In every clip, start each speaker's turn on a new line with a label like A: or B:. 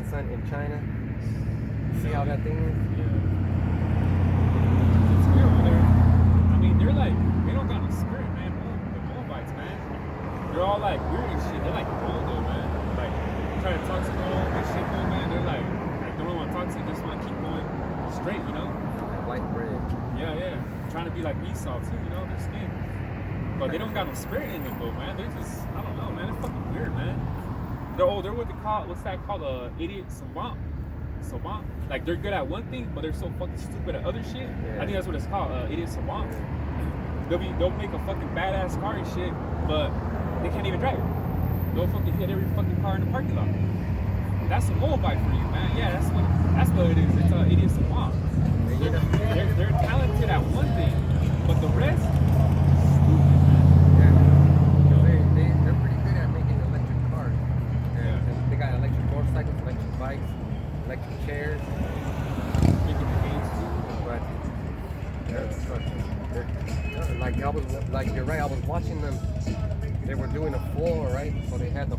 A: sun in China. See how that thing is?
B: Yeah. It's weird over there. I mean, they're like, they don't got no spirit, man. The Moabites, man. They're all like weird and shit. They're like cold though, man. Like, try to talk to them and shit though, man. They're like they don't want to talk to you, just want to keep going straight, you know?
A: White bread.
B: Yeah. Trying to be like Esau too, you know, their skin. But they don't got no spirit in them though, man. They're just, I don't know, man. They're fucking weird, man. They're what they call, what's that called? Idiot savant. Like they're good at one thing, but they're so fucking stupid at other shit.
A: Yeah.
B: I think that's what it's called, idiot savant. They'll make a fucking badass car and shit, but they can't even drive it. They'll fucking hit every fucking car in the parking lot. That's a Moabite for you, man. Yeah, that's what it is. It's idiot savant. They're talented at one thing, but the rest, stupid, man.
A: Yeah. They're pretty good at making electric cars.
B: Yeah.
A: And they got electric motorcycles, electric bikes, electric chairs.
B: Making the games too.
A: But they're like you're right. I was watching them. They were doing a floor, right? So they had the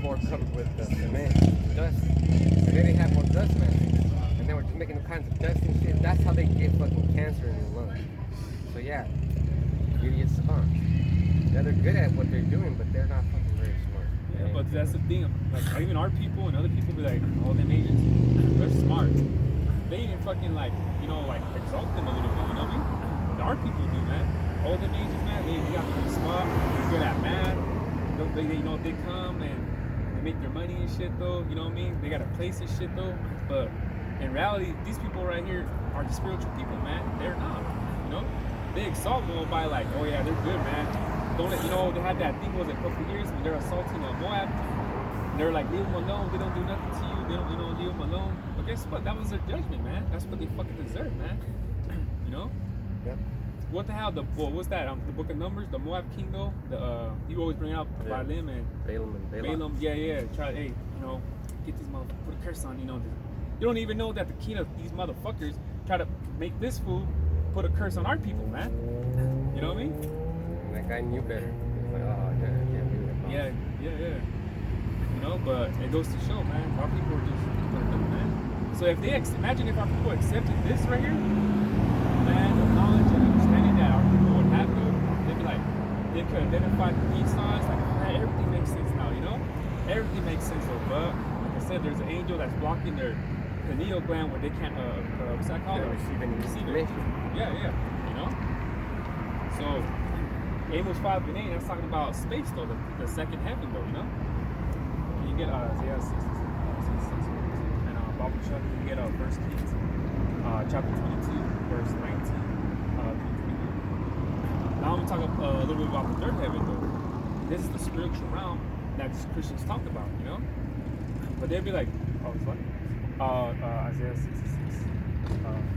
A: floor covered with cement, dust, and then they had more dust, man. And they were just making all kinds of dust and shit. That's how they get fucking cancer in their lungs. So yeah, idiot savant. Yeah, they're good at what they're doing, but they're not fucking very smart.
B: Yeah, but that's the thing. Like even our people and other people be like, oh, them Asians, they're smart. They even fucking like, you know, like exalt them a little bit. You know what I mean? Our people do, man. All them Asians, man, they got to be smart. They're good at math. They you know, they come and they make their money and shit though. You know what I mean? They got a place and shit though. But in reality, these people right here are the spiritual people, man. They're not. You know? They exalt them by like, oh yeah, they're good, man. Don't let, you know, they had that thing was a couple of years when they're assaulting Moab. They're like, leave them alone. They don't do nothing to you. They don't, you know, leave them alone. But guess what? That was their judgment, man. That's what they fucking deserve, man. You know?
A: Yep.
B: What the hell? What's that? The Book of Numbers, the Moab king though. You always bring out Balaam and Balaam. Yeah. Try, hey, you know, get these motherfuckers, put a curse on. You know, you don't even know that the king of these motherfuckers try to make this fool put a curse on our people, man. You know what I mean?
A: And that guy knew better. He's like, oh yeah, I can't do that.
B: Yeah. You know, but it goes to show, man, our people are just man. So if they imagine if our people accepted this right here, man, the knowledge and understanding that our people would have, they'd be like, they could identify the peace signs, like, man, everything makes sense now, you know? Everything makes sense, though, but like I said, there's an angel that's blocking their pineal gland where they can't, what's that called?
A: Receive
B: it. Yeah, you know? So, Amos 5:8, that's talking about space, though, the second heaven, though, you know? You get Isaiah 66, and Bible Chuck, you get 1 Kings, chapter 22, verse 19. Now I'm going to talk a little bit about the third heaven, though. This is the spiritual realm that Christians talk about, you know? But they'd be like, oh, it's what? Isaiah 66,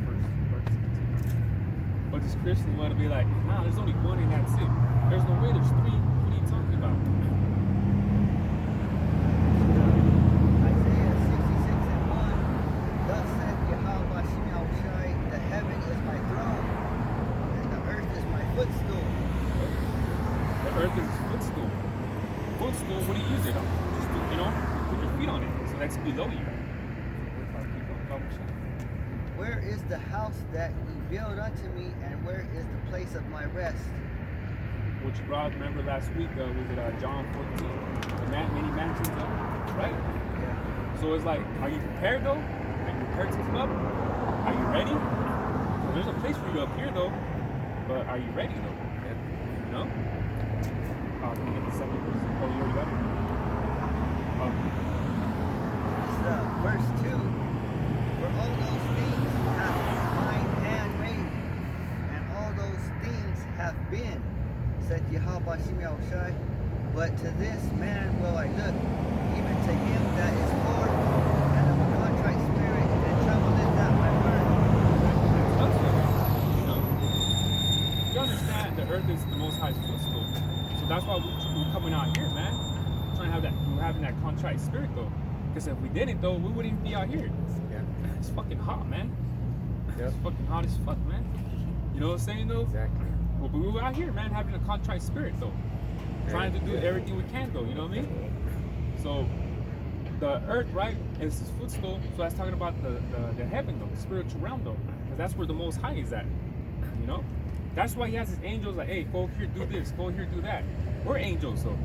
B: verse 19. But these Christians want to be like, nah, there's only one and that's it. There's no way there's three. What are you talking about?
C: Isaiah 66:1. Thus saith Yahweh Shimei Shai, the heaven is my throne, and the earth is my footstool.
B: The earth is his footstool. Footstool, what do you use it on? Just to, you know, put your feet on it. So that's below you.
C: Where is the house that ye build unto me, and where is the place of my rest?
B: Which Rod, remember last week, was it John 14? The many mansions, right?
C: Yeah.
B: So it's like, are you prepared though? Are you prepared to come up? Are you ready? Because there's a place for you up here though, but are you ready though? You know? Can you get the second verse? Oh, you already got it?
C: It's verse 2. For all those things hath mine hand made, and all those things have been, said Yahweh Shimei Shai. But to this man will I look, even to him that is poor, and of a contrite spirit, and trembleth at my word.
B: You know? You understand the earth is the Most High's footstool. So that's why we're coming out here, man. Trying to have that, we're having that contrite spirit though. Because if we didn't though, we wouldn't even be out here.
A: Yeah.
B: It's fucking hot, man.
A: Yep.
B: It's fucking hot as fuck, man. You know what I'm saying though?
A: Exactly.
B: Well, but we were out here, man, having a contrite spirit though. Trying to do everything we can though, you know what I mean? So the earth, right, is his footstool. So that's talking about the heaven, though, the spiritual realm, though, because that's where the Most High is at. You know, that's why he has his angels like, hey, go here, do this, go here, do that. We're angels, so.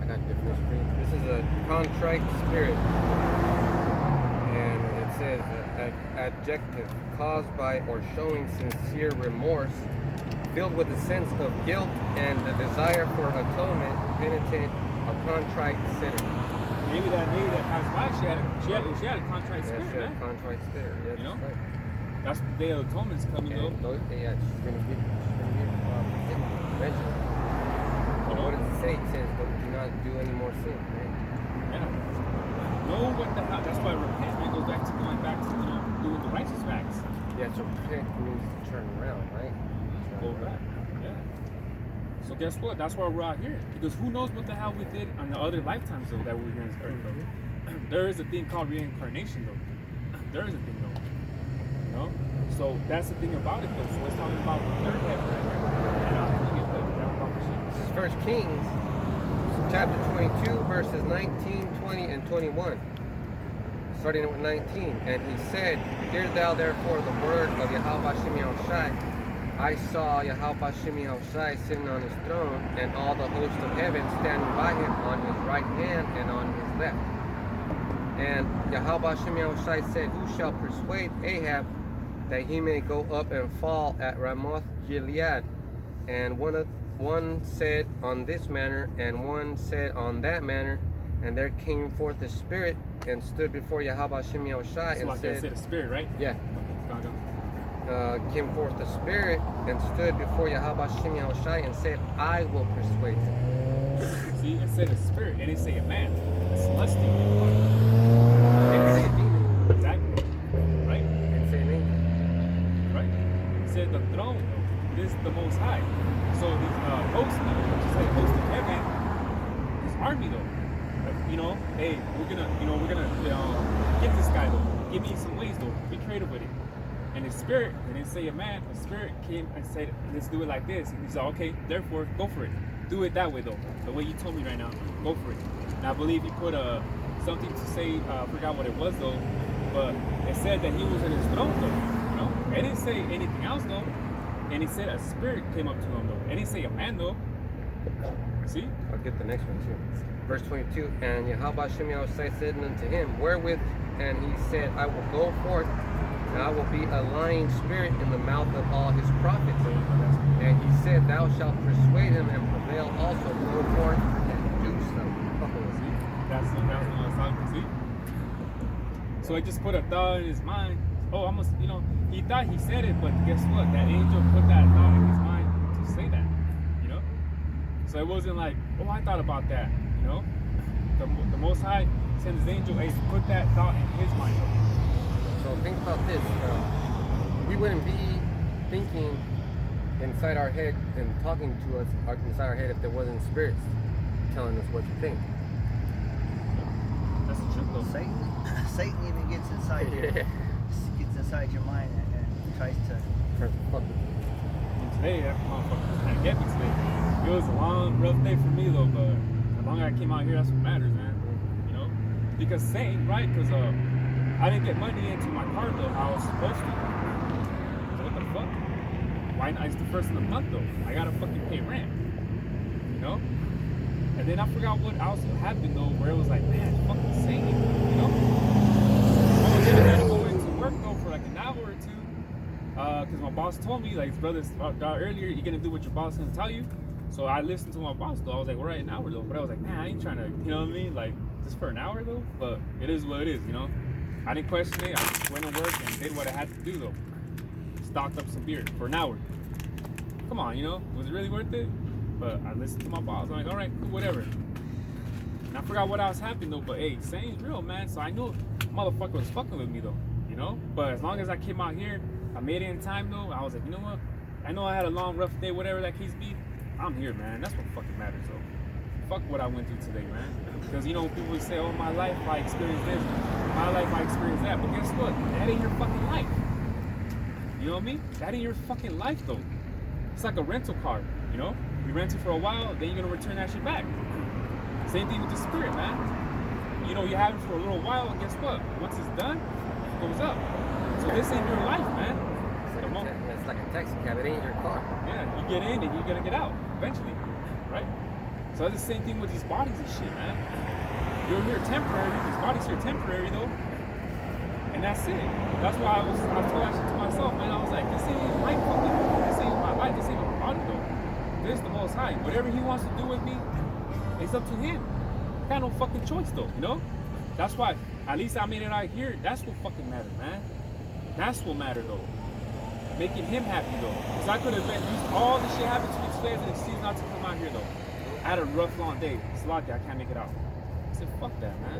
A: I got different screen. This is a contrite spirit, and it says adjective caused by or showing sincere remorse, filled with a sense of guilt and the desire for atonement, penitent or contrite sinner.
B: Maybe that lady that passed by, she had a contrite
A: Yeah,
B: spirit,
A: she had
B: man.
A: contrite spirit. Yeah,
B: You know?
A: that's right.
B: That's the day of atonement's coming, though.
A: And yeah, she's gonna get eventually.
B: You know?
A: What does it say? It says, "Do not do any more sin." Right?
B: Yeah. Know what the hell. That's why repentance goes back to going back to, you know, doing the righteous acts.
A: Yeah, to repent means to turn around, right?
B: Go back. Yeah. So guess what? That's why we're out here. Because who knows what the hell we did on the other lifetimes though that we're here on this earth though. There is a thing called reincarnation though. There is a thing though. You know? So that's the thing about it though. So let's talk about the third heaven right here. And I'll get that conversation.
A: This is First Kings, chapter 22, verses 19, 20, and 21. Starting with 19. And he said, "Hear thou therefore the word of Yahweh Shemi Shai. I saw Yahweh Shemi Shai sitting on his throne, and all the hosts of heaven standing by him on his right hand and on his left. And Yahweh Shemi Shai said, Who shall persuade Ahab that he may go up and fall at Ramoth Gilead? And one said on this manner, and one said on that manner. And there came forth a spirit and stood before Yahweh Shemi Shai
B: So
A: and
B: like I
A: said,
B: said, a spirit, right?
A: Yeah,
B: Okay, go.
A: came forth the spirit and stood before Yahweh Shemi Shai and said, I will persuade him."
B: See, it said a spirit, and it say a man, a celestial.
A: Didn't say a demon.
B: Exactly. Right?
A: Didn't say an angel.
B: Right? It said the throne, though. This is the Most High. So these hosts, just like host of heaven, this army, though. Like, you know, hey, we're gonna get this guy, though. Give me some ways, though. Be creative with it. And his spirit, and didn't say a man, a spirit came and said, let's do it like this. And he said, okay, therefore, go for it. Do it that way, though. The way you told me right now. Go for it. And I believe he put something to say, I forgot what it was, though. But it said that he was in his throne, though. You know? It didn't say anything else, though. And he said a spirit came up to him, though. And he say a man, though. See?
A: I'll get the next one too. Verse 22, and Yahweh Shemi Shai said unto him, Wherewith? And he said, I will go forth, and I will be a lying spirit in the mouth of all his prophets. And he said, Thou shalt persuade him and prevail also. Go forth and do so.
B: See? That's what I was talking. See? So he just put a thought in his mind. Oh, I must, you know, he thought he said it, but guess what? That angel put that thought in his mind to say that, you know? So it wasn't like, oh, I thought about that, you know? The Most High sends his angel, hey, put that thought in his mind.
A: So think about this. We wouldn't be thinking inside our head and talking to us inside our head if there wasn't spirits telling us what to think.
B: That's the truth, though.
C: Satan even gets inside your gets inside your mind and tries to.
B: And today, that motherfucker kind of get me today. It was a long, rough day for me, though, but as long as I came out here, that's what matters, man. You know? Because Satan, right? Because I didn't get money into my car, though, how I was supposed to. So what the fuck? Why not? It's the first of the month, though. I gotta fucking pay rent. You know? And then I forgot what else happened, though, where it was like, man, it's fucking Satan, you know? I was able to go into work, though, for like an hour or two. Because my boss told me, like his brother earlier, you're gonna do what your boss is gonna tell you. So I listened to my boss though. I was like, we're right an hour though. But I was like, man, I ain't trying to, you know what I mean? Like, just for an hour though. But it is what it is, you know? I didn't question it. I just went to work and did what I had to do though. Stocked up some beer for an hour. Come on, you know? Was it really worth it? But I listened to my boss. I'm like, all right, cool, whatever. And I forgot what else happened though. But hey, Satan's real, man. So I knew motherfucker was fucking with me though, you know? But as long as I came out here, I made it in time though. I was like, you know what? I know I had a long, rough day, whatever that case be. I'm here, man. That's what fucking matters though. Fuck what I went through today, man. Because you know, people say, oh, my life, I experienced this. My life, I experienced that. But guess what? That ain't your fucking life. You know what I mean? That ain't your fucking life though. It's like a rental car, you know? You rent it for a while, then you're gonna return that shit back. Same thing with the spirit, man. you know, you have it for a little while, and guess what? Once it's done, it goes up. So this ain't your life, man.
A: It's like a taxi cab. It ain't your car.
B: Yeah, you get in and you're gonna get out eventually, right? So that's the same thing with these bodies and shit, man. You're here temporary. These bodies here temporary though, and that's it. That's why I told that shit to myself, man. I was like, this ain't my fucking, this ain't my life. This ain't my body though. This is the Most High. Whatever He wants to do with me, it's up to Him. I got no fucking choice though, you know. That's why at least I made it out here. That's what fucking mattered, man. That's what mattered though. Making Him happy though. Because I could have been used all the shit happened to me today and excuse not to come out here though. I had a rough long day. Sloppy, I can't make it out. I said, fuck that, man.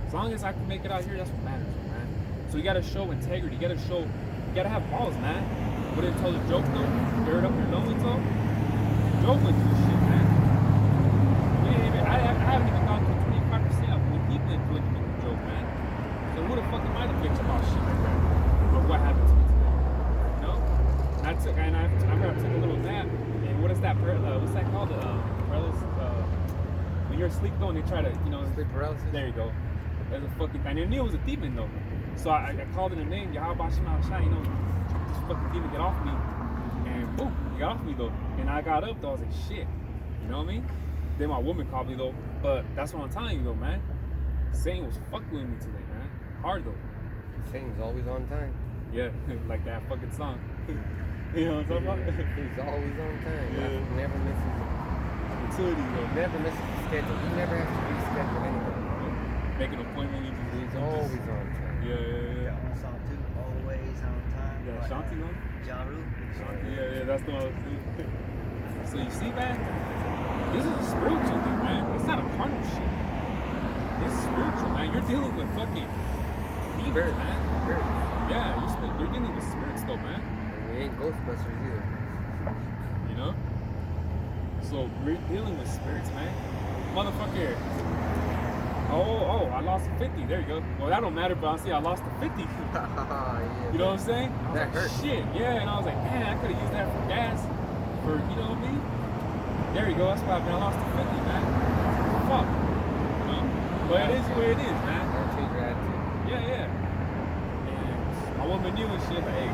B: As long as I can make it out here, that's what matters, man. So you gotta show integrity. You gotta have balls, man. What did it tell the joke though? Stirred up your lonely toe? Joke went through shit, man. I haven't even gone to 25% of what he went through with the joke, man. So who the fuck am I to bitch about shit like that? Or what happened to me today? You know? And I took a little nap. And what is that? What's that called? When you're asleep though and they try to, you know,
A: Sleep paralysis.
B: there you go. There's a fucking, and I knew it was a demon though. So I called in a name, Yahweh Shema Shai, you know, this fucking demon get off me. And boom, he got off me though. And I got up though, I was like, shit. You know what I mean? Then my woman called me though. But that's what I'm telling you though, man. Satan was fucking with me today, man. Hard though.
A: Satan's always on time.
B: Yeah, like that fucking song. You know what I'm talking about?
A: He's always on time.
B: Yeah.
A: He never misses.
B: Opportunity though.
A: Never misses the schedule. He never has to reschedule anything.
B: Make an appointment,
A: He's always on time.
B: Yeah.
C: That one song too, always on time.
B: Yeah,
C: By,
B: Shanti one?
C: Ja Rule.
B: Yeah, that's the one I was doing. So you see, man, this is a spiritual thing, man. It's not a carnal shit. This is spiritual, man. You're dealing with fucking demons,
A: Spirit.
B: man.
A: Spirit.
B: Yeah, you're dealing with spirits, though, man.
A: And we ain't Ghostbusters either.
B: You know? So we're dealing with spirits, man. Motherfucker. Oh, I lost a 50. There you go. Well, that don't matter, but I see I lost a 50.
A: Yeah,
B: You know what I'm saying? I was
A: That
B: like,
A: hurt.
B: shit, yeah. And I was like, man, I could have used that for gas. For, you know what I mean? There you go. That's why I lost a 50, man. Fuck. You know? But it is where it is, man.
A: That'll change your attitude.
B: Yeah. And my woman knew and shit, like, hey,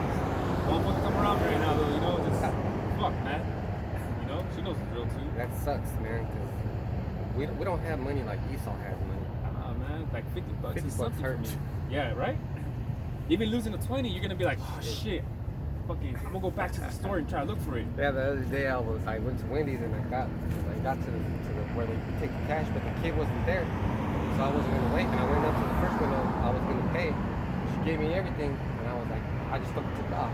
B: don't fucking come around me right now, though, you know? Just fuck, man. You know? She knows the drill, too.
A: That sucks, man, because we don't have money like Esau has money.
B: Man, like 50 bucks
A: 50
B: is
A: bucks
B: something for
A: hurts.
B: me. Yeah, right? Even losing a 20, you're gonna be like, oh shit. Fucking, I'm gonna go back to the store and try to look for it.
A: Yeah, the other day I went to Wendy's and I got to the where they take the cash, but the kid wasn't there, so I wasn't gonna wait. And I went up to the first window. I was gonna pay. She gave me everything, and I was like, I just took it off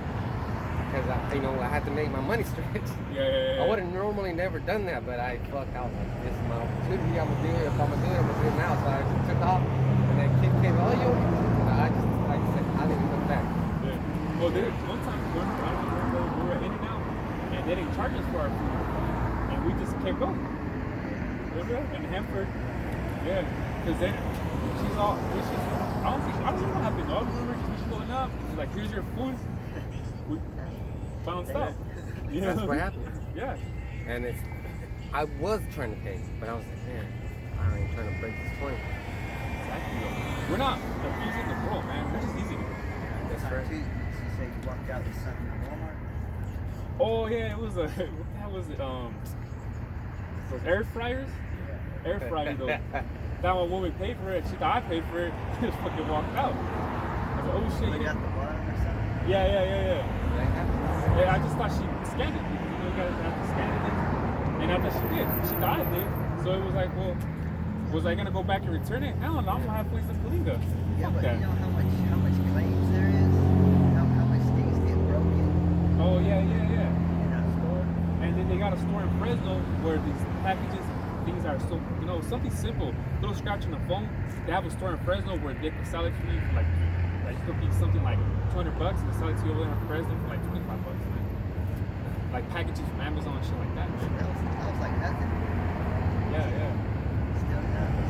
A: because I had to make my money stretch.
B: Yeah.
A: I would have normally never done that, but I was like, this is my opportunity. I'm gonna do it. If I'm gonna do it, I'm gonna do it now. So I just took off, and that kid came. Oh, you? And I just said, I didn't look back.
B: Yeah. Well, there one time we were in and out, and they didn't charge us for our food, and we just kept going. Remember? In Hanford. Yeah. Because then she's all, I don't know what happened. All we were just going up. She's like, here's your food. We bounced out. You know?
A: That's what happened.
B: Yeah.
A: And I was trying to pay, but I was like, man, I ain't trying to break this 20.
B: Exactly. We're not abusing the world, man. We're just using it.
A: That's right.
C: She said you walked out with something in Walmart.
B: Oh yeah, it was what the hell was it? Those air fryers. Air fryer though. That one woman paid for it. She thought I paid for it. Just fucking walked out. I was like, oh shit.
C: Put it at the bottom or something.
B: Yeah.
A: That happened.
B: Yeah, I just thought she scanned it. You know, you gotta have to scan it. And I thought she did. She thought I did. So it was like, well, was I gonna go back and return it? Hell no, I'm gonna have police in Kalinga.
C: Yeah,
B: Fuck
C: but
B: that.
C: you know how much claims there is? How much things get broken
B: Oh yeah.
C: in that store?
B: And then they got a store in Fresno where these packages, things are so, you know, something simple, little scratch on the phone. They have a store in Fresno where they can sell it to you for like it could be something like $200 and they sell it to you over there in Fresno for like $25, man. Like packages from Amazon and shit like that, man.
C: That was like nothing.
B: Yeah.
C: Still nothing.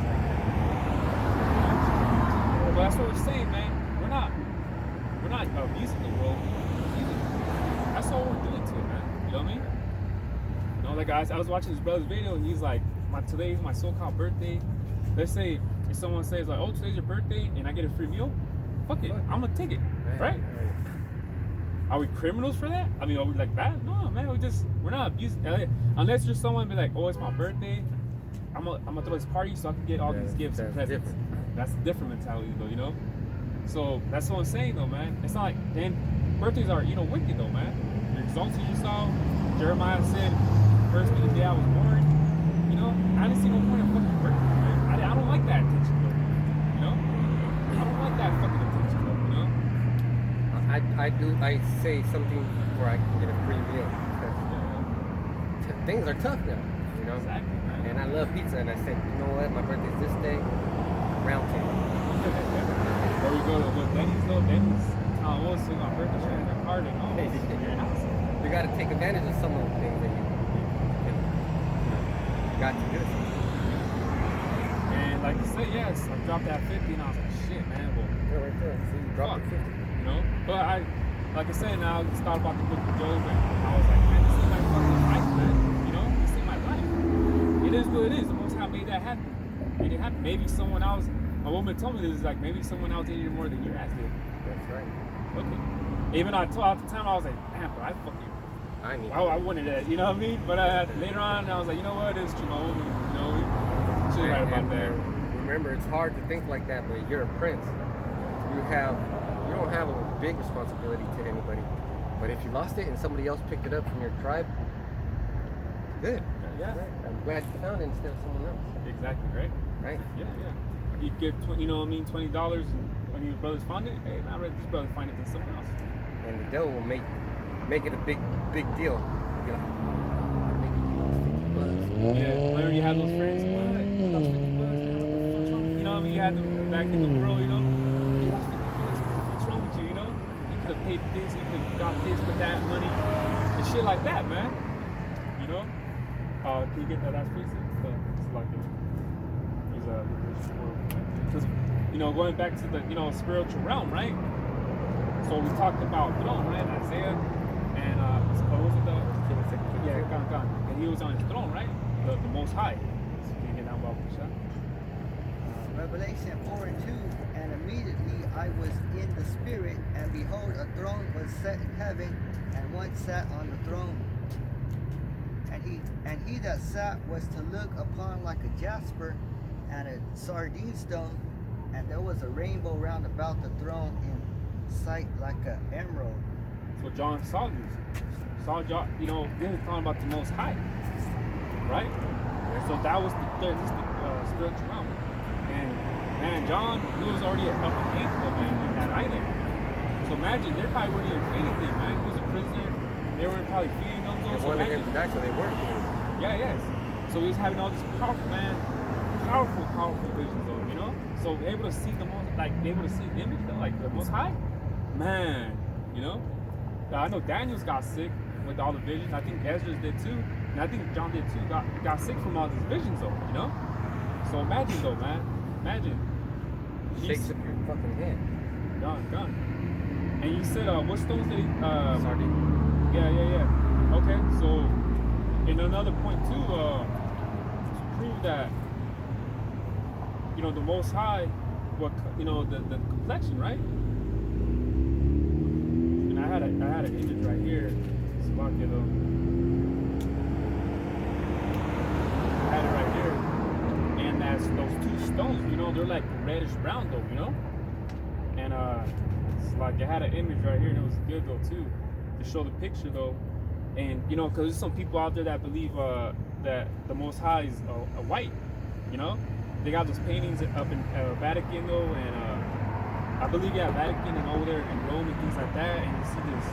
B: Well, that's what we're saying, man. We're not abusing the world. We're using it. That's all we're doing to it, man. You know what I mean? You know, like I was watching his brother's video and he's like, today's my so-called birthday. Let's say someone says like, "Oh, today's your birthday," and I get a free meal, fuck it, I'm gonna take it, right? Are we criminals for that? I mean, are we like that? No, man. We're not abusing. Unless you're someone be like, "Oh, it's my birthday. I'm gonna throw this party so I can get all these gifts and presents." That's a different mentality, though, you know. So that's what I'm saying, though, man. It's not like then birthdays are, wicked, though, man. You're exalting yourself. Jeremiah said, "First be the day I was born." You know, I didn't see no point in fucking birthday, man. I don't like that attention, though. You know, I don't like that fucking attention, though. You know.
A: I say something where I can get a free meal because things are tough now, you know.
B: Exactly, man.
A: And I love pizza, and I said, you know what, my birthday's this day, round table.
B: Or we go to Denny's, though. Denny's, we'll swing on birthday, sharing their card and all.
A: You got to take advantage of some of the things that you got to do.
B: And like you say, yes, I dropped that 50, and I was like, shit, man. Well,
A: Yeah, right there. See, you dropped
B: fuck,
A: 50.
B: you know. But like I said, now I just thought about the book of Job, and I was like, man, this is my fucking life, man. You know, this is my life. It is what it is. The Most High made that happen. Made it happen. Maybe someone else. My woman told me this is like maybe someone else did it more than your ass did.
A: That's right.
B: Okay. Even I told at the time I was like, damn, but I fucking.
A: I need
B: I wanted that, you know what I mean? But later on, I was like, you know what? It's Chernobyl, you know, she's right about that.
A: Remember, it's hard to think like that, but you're a prince. You don't have a big responsibility to anybody. But if you lost it and somebody else picked it up from your tribe, good.
B: Yeah.
A: Right. I'm glad you found it instead of someone else.
B: Exactly, right?
A: Right?
B: Yeah. You get, you know what I mean, $20, and when your brothers find it, hey, I'd rather this brother find it than someone else.
A: And the devil will make it a big deal. You know,
B: Yeah, whenever you have those friends, what? You lost 50 bucks, man, what the fuck's wrong? You know what I mean? You had them back in the world, you know? You lost 50 bucks, what's wrong with you, you know? You could have paid this, you could have got this with that money, and shit like that, man. You know? Can you get that last piece? It's like because, you know, going back to the, spiritual realm, right? So we talked about throne, right? Isaiah, and what was it, God. And he was on his throne, right? The Most High. So can you get that well, Pusha?
C: Revelation 4:2, and immediately I was in the spirit, and behold, a throne was set in heaven, and one sat on the throne. And he that sat was to look upon like a jasper and a sardine stone, and there was a rainbow round about the throne in sight like an emerald.
B: So John saw this. John, this is talking about the Most High, right? So that was the spiritual realm. And man, John, he was already up in April, man, in that island. So imagine, they probably weren't even anything, man. He was a prisoner. They weren't probably feeding them.
A: They wanted him to die, so they weren't.
B: Yes. So he was having all these powerful visions, though, you know? So able to see able to see the image, though, like the Most High, man, you know? I know Daniel's got sick with all the visions. I think Ezra's did too. And I think John did too. Got sick from all these visions, though, you know? So imagine, though, man. Imagine.
A: Shakes up your fucking head.
B: Gone. And you said, what stones did he,
A: Sardine.
B: Yeah. Okay, so, and another point too, to prove that, the Most High, the complexion, right? And I had an image right here. I had it right here, and that's those two stones. They're like reddish brown, though. And it's like I had an image right here, and it was good though too, to show the picture though. And because there's some people out there that believe that the Most High is a white. They got those paintings up in Vatican though, and I believe Vatican and over there in Rome and things like that. And you see this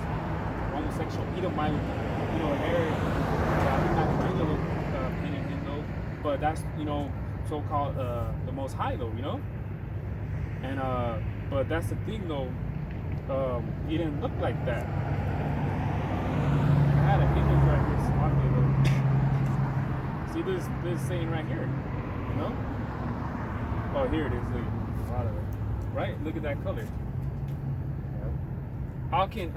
B: homosexual Edomite with hair. Michelangelo painted him though, but that's so-called the Most High though, And but that's the thing though, he didn't look like that. I had an image right here, though. See this saying right here, Oh, here it is. Look, a lot of it. Right? Look at that color. How can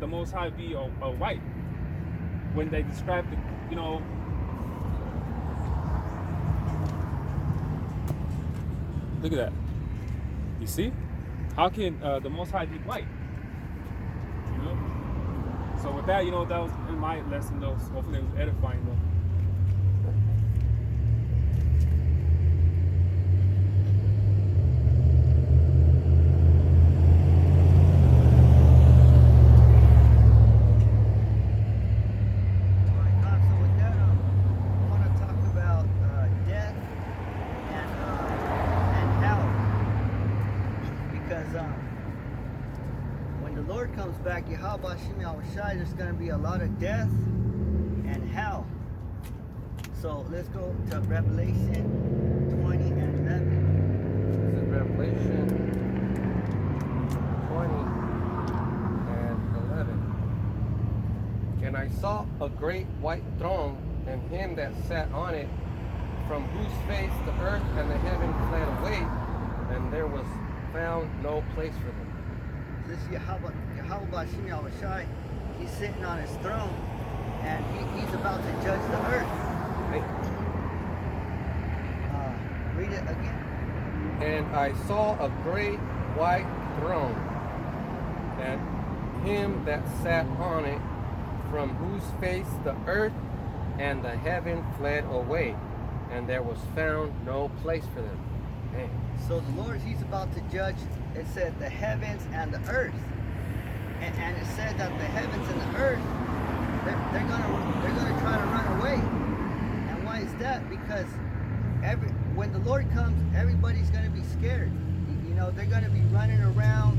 B: the Most High be a white when they describe the Look at that. You see? How can the Most High be white? You know? So with that, you know, that was in my lesson though. So hopefully it was edifying though.
C: Alright, God, so with that, I want to talk about death and hell. Because when the Lord comes back, Yahweh Shemi Awashai, there's going to be a lot of death and hell. So let's go to Revelation 20 and 11.
A: This is Revelation 20 and 11. And I saw a great white throne, and him that sat on it, from whose face the earth and the heaven fled away, and there was found no place for them.
C: This Yahweh Shemi Awashai, he's sitting on his throne, and he's about to judge the earth.
A: Right?
C: Read it again.
A: And I saw a great white throne, and him that sat on it, from whose face the earth and the heaven fled away, and there was found no place for them. Man.
C: So the Lord, he's about to judge, it said the heavens and the earth. And it said that the heavens and the earth, they're gonna try to run away. And why is that? Because when the Lord comes, everybody's gonna be scared. You know, they're gonna be running around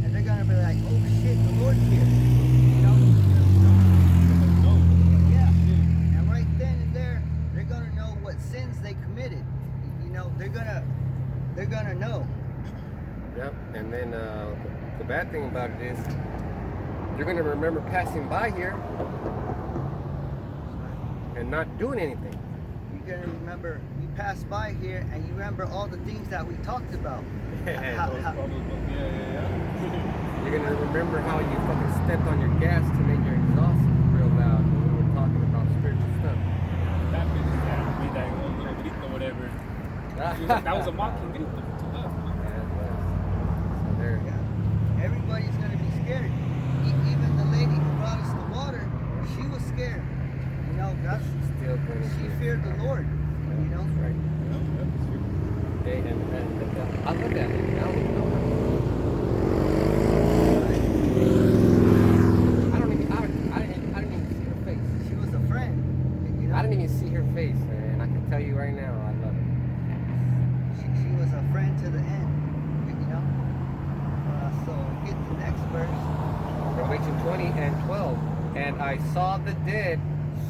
C: and they're gonna be like, oh shit, the Lord's here. You know? Yeah. And right then and there, they're gonna know what sins they committed. You know, they're gonna know.
A: Yep. And then the bad thing about it is, you're going to remember passing by here and not doing anything.
C: You're gonna remember you passed by here and you remember all the things that we talked about.
A: Yeah.
B: Yeah.
A: You're going to remember how you fucking stepped on your gas to make your exhaust real loud when we were talking about spiritual stuff.
B: That bitch that made that little grito, whatever. She was like, that was a mocking grito to us.
A: Yeah, it was. So there.
C: Yeah. Everybody's gonna be scared. Even the lady who brought us the water, she was scared. You know,
A: Still going to
C: she feared the Lord. You know,
A: Right. Hey, and I love that. Now we know. I didn't even see her face.
C: she was a friend. You know,
A: I didn't even see her face, and I can tell you right now, I love it.
C: she was a friend to the end. You know. So we get the next verse.
A: Revelation 20 and 12. And I saw the dead,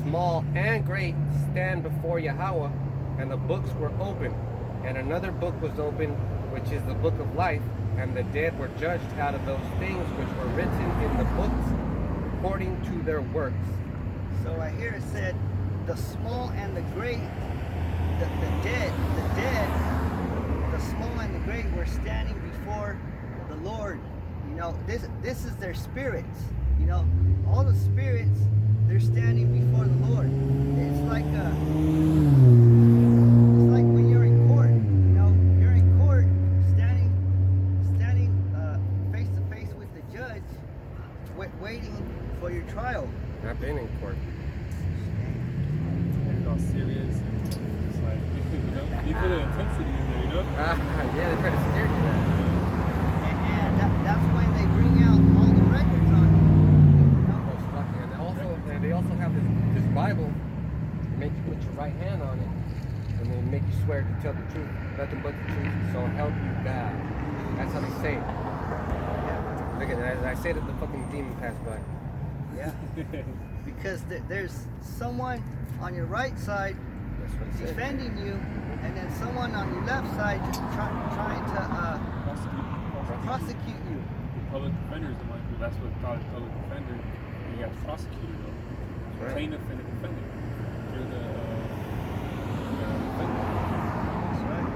A: small and great, stand before Yahweh, and the books were opened. And another book was opened, which is the book of life, and the dead were judged out of those things which were written in the books according to their works.
C: So right here it said, the small and the great, the dead, the small and the great were standing before the Lord. You know, this is their spirits. You know, all the spirits, they're standing before the Lord. It's like when you're in court. You know, you're in court, standing face to face with the judge, waiting for your trial.
A: I've been in court.
B: And it's all serious. And it's like, you know, you feel the intensity in there, you know?
A: Yeah, they try to scare you now.
C: And that's when they bring out all the records on you. You know?
A: Most lucky. And they also have this Bible. They make you put your right hand on it, and they make you swear to tell the truth, nothing but the truth. So help you God. That's how they say it. Look at that. I said it, the fucking demon passed by.
C: Yeah. Because there's someone on your right side
A: That's what it says.
C: defending you, and then someone on your left side trying to prosecute you.
B: The public defender is the one who, that's what called public defender. And you got the prosecutor though.
A: That's right.
B: Plaintiff and the defendant. You're the defendant.
C: That's right.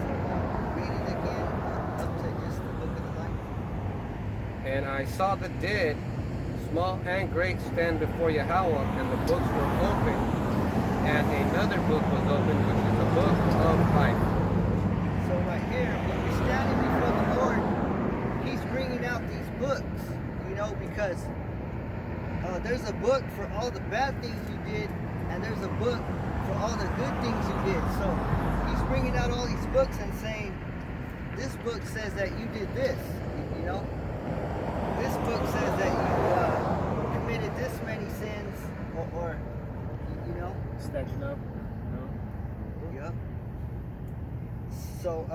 C: So read it again up to just the book of the life.
A: And I saw the dead, small and great, stand before Yahweh, and the books were opened. And another book was opened, which is the book of life.
C: So out these books, you know, because there's a book for all the bad things you did, and there's a book for all the good things you did. So he's bringing out all these books and saying, this book says that you did this, you know. This book says that you committed this many sins, or you know.
B: Stacking up, you know.
C: Yep. So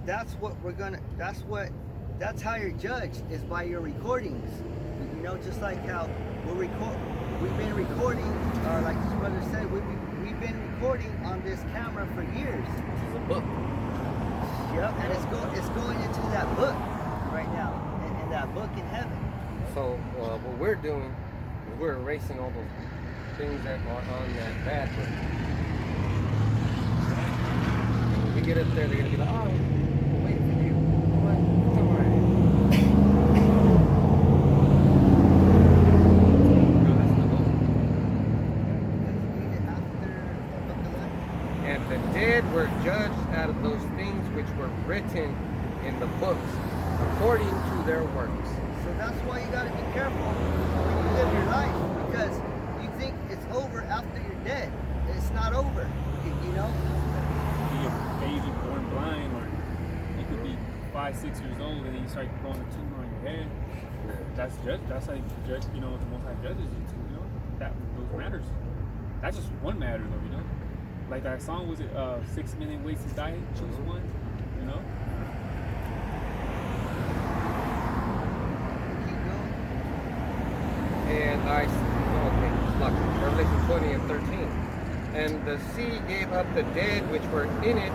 C: that's what we're gonna. That's how you're judged, is by your recordings. You know, just like how we've been recording, like his brother said, we've been recording on this camera for years.
A: This is a book.
C: Yep, and it's going into that book right now, in that book in heaven.
A: So what we're doing is we're erasing all those things that are on that bad book. When we get up there, they're gonna be like, oh, we're waiting for you. What? Come on. No, that's the book.
C: Read it after the book of life.
A: And the dead were judged out of those things which were written in the books according to their works.
C: So that's why you gotta be careful when you live your life, because you think it's over after you're dead. It's not over, you know?
B: Be a baby born blind, or you could be 5, 6 years old and then you start growing a tumor on your head. That's how you judge, you know, the Most High judges you too, you know? Those matters. That's just one matter though, you know? Like that song, was it 6 million ways to die? Choose one, you know?
C: Keep going.
A: And Revelation 20 and 13. And the sea gave up the dead which were in it,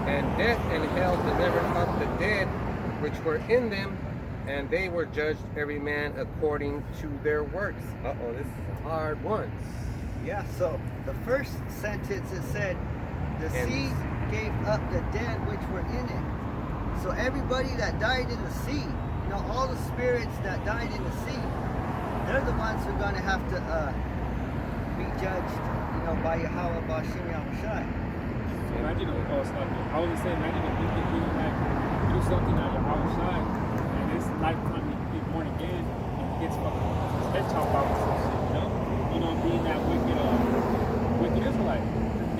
A: and death and hell delivered up the dead which were in them, and they were judged every man according to their works. Uh-oh, this is a hard one.
C: Yeah, so the first sentence it said, the
A: And-
C: sea gave up the dead which were in it. So everybody that died in the sea, you know, all the spirits that died in the sea, they're the ones who are going to have to be judged, you know, by Yahweh Bashim Yahushai.
B: Imagine, I was saying, imagine if you could do something out of our side, and this lifetime he be born again, and he gets fucking his head chopped off or some shit, you know? You know, being that wicked Israelite.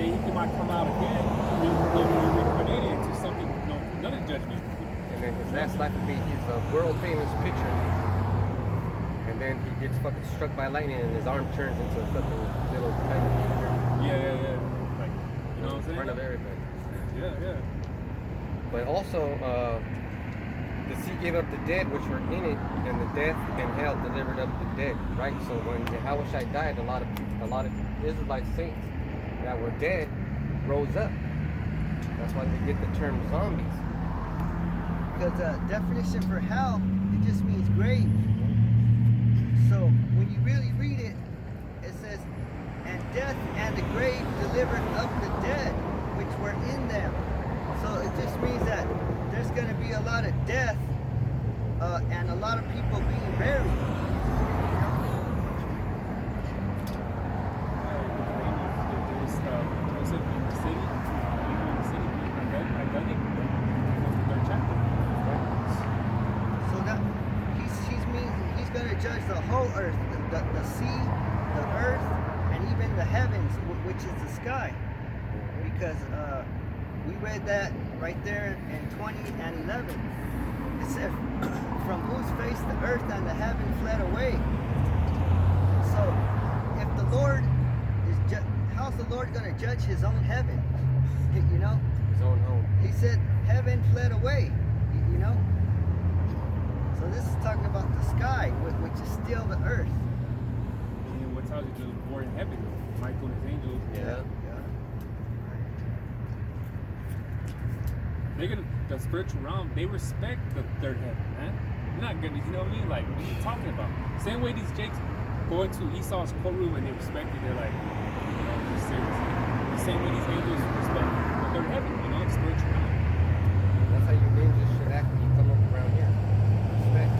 B: Then he might come out again, and he'll be reincarnated into something, you know, another judgment.
A: And then his last life would be his world famous picture. And then he gets fucking struck by lightning and his arm turns into a fucking little tiny computer
B: Yeah. Like, you know what I'm
A: in
B: saying?
A: front of everybody.
B: Yeah.
A: But also, the sea gave up the dead which were in it, and the death and hell delivered up the dead. Right. So when Yahushua died, a lot of Israelite saints that were dead rose up. That's why they get the term zombies.
C: Because the definition for hell, it just means grave. So when you really read it, it says, and death and the grave delivered up the dead which were in them. So it just means that there's going to be a lot of death and a lot of people being buried. So that he's going to judge the whole earth, the sea, the earth, and even the heavens, which is the sky. Because we read that right there in 20 and 11. It said, from whose face the earth and the heaven fled away. So if the Lord is how's the Lord going to judge his own heaven? You know?
A: His own home.
C: He said heaven fled away, you know? So this is talking about the sky, which is still the earth.
B: And what tells you to war in heaven? Michael and his angels.
A: Yeah.
B: They're gonna, the spiritual realm, they respect the third heaven, man. They're not gonna, you know what I mean? Like, what are you talking about? Same way these Jakes go into Esau's courtroom and they respect it, they're like, you know, they're serious. The same way these angels respect the third heaven, you know, the spiritual realm.
A: That's how you ninjas should act when you come up around here. Respect.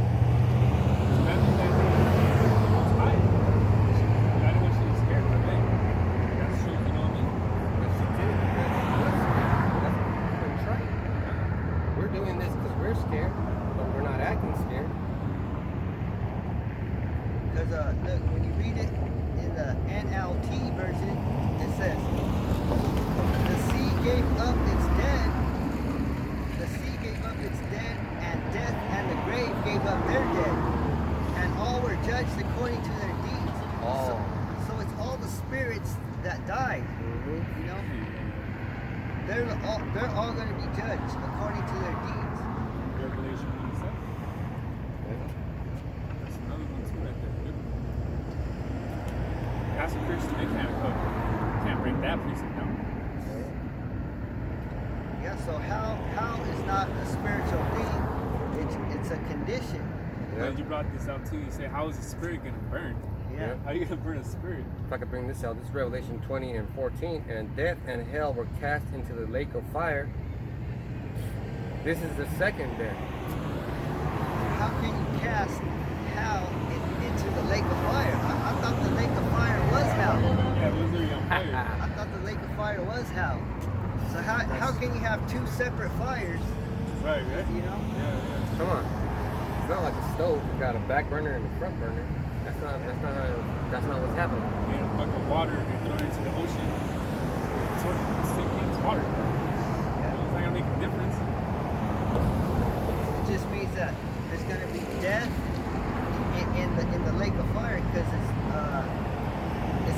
B: Imagine that it's high. I don't want you to be scared by that. That's true, you know what I mean?
A: But she did it because she was scared. That's right. We're doing this because we're scared, but we're not acting scared.
C: Because look, when you read it in the NLT version, it says, the sea gave up its dead. The sea gave up its dead, and death and the grave gave up their dead. And all were judged according to their deeds.
A: Oh.
C: So it's all the spirits that died.
A: Mhm.
C: You know? They're all going to be judged according to their deeds.
B: Revelation 27. That's another one too right there. Dude. As a Christian, they can't break that precept down.
C: Yeah, so hell is not a spiritual thing. It's a condition.
A: Yeah.
B: Glad you brought this out too. You say, how is the spirit gonna burn?
C: Yeah.
B: How are you gonna burn a spirit?
A: If I could bring this out, this is Revelation 20 and 14. And death and hell were cast into the lake of fire. This is the second death.
C: How can you cast hell into the lake of fire? I thought the lake of fire was hell.
B: Yeah, those are your fire.
C: I thought the lake of fire was hell. So how can you have two separate fires?
B: Right, right?
C: You know?
B: Yeah,
A: Come on. It's not like a stove. You got a back burner and a front burner. That's not what's happening.
B: yeah. And a bucket of water and throw it into the ocean. It's sort of the same thing as water. It's not gonna make a difference.
C: It just means that there's going to be death in the lake of fire because it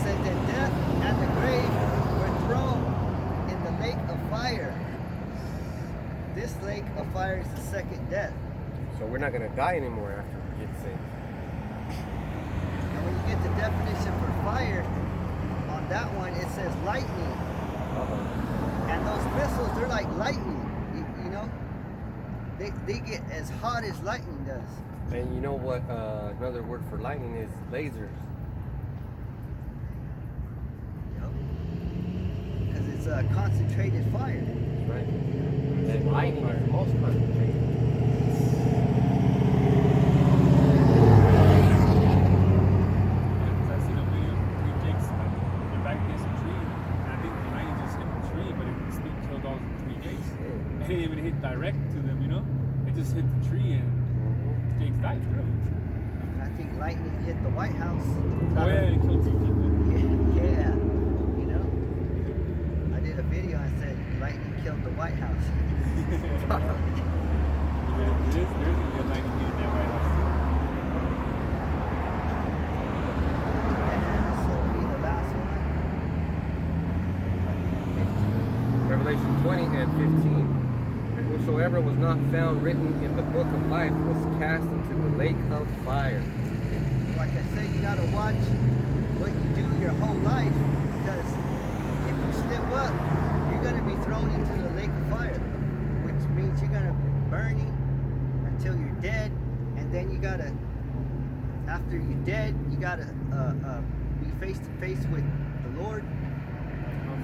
C: says that death and the grave were thrown in the lake of fire. This lake of fire is the second death.
A: So we're not going to die anymore after we get saved.
C: And when you get the definition for fire, on that one it says lightning. And those missiles, they're like lightning. You know? They get as hot as lightning does.
A: And you know what another word for lightning is? Lasers.
C: Because it's a concentrated fire.
A: That's right. And lightning is the most concentrated.
B: Because I seen a video of three jakes, they're back against a tree, and I think the lightning just hit the tree, but it still killed all the three jakes. It didn't even hit direct to them, you know? It just hit the tree and the jakes died through.
C: And I think lightning hit the White House.
B: Oh yeah, it killed two people.
C: Yeah, you know. I did a video and said lightning killed the White House.
B: There's gonna be a lightning in that White House too.
C: And this will be the last one.
A: Revelation 20 and 15. And whosoever was not found written in the book of life was cast into the lake of fire.
C: Like I said, you gotta watch what you do your whole life because if you slip up, you're gonna be thrown into the lake of fire, which means you're gonna be burning until you're dead, and then you gotta, after you're dead, you gotta be face to face with the Lord.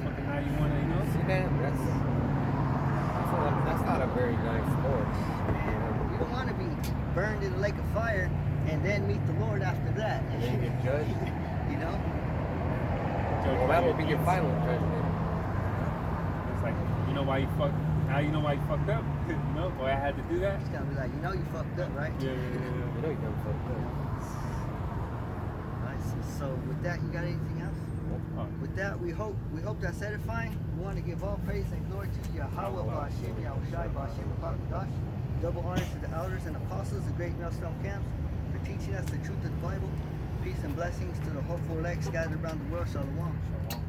B: Fucking how you wanna, you know?
A: See that? That's not a very nice horse.
C: You don't want to be burned in the lake of fire and then meet the Lord after that.
A: And then you get judged.
C: You know?
A: Well, that will be your final judgment.
B: It's like, you know why you fucked, now you know why you fucked up? You know, why I had to do that?
C: It's gonna be like, you know, you fucked up, right?
B: Yeah.
A: You know you done fucked up.
C: Right. So with that, you got anything else?
B: Oh,
C: With that, we hope that's edifying. We want to give all praise and glory to Yahweh, Ba'ashem, Yahushai, Ba'ashem, Ba'akadosh. Double honor to the elders and apostles, the great millstone camps, for teaching us the truth of the Bible. Peace and blessings to the hopeful elect scattered around the world. Shalom.
B: Shalom.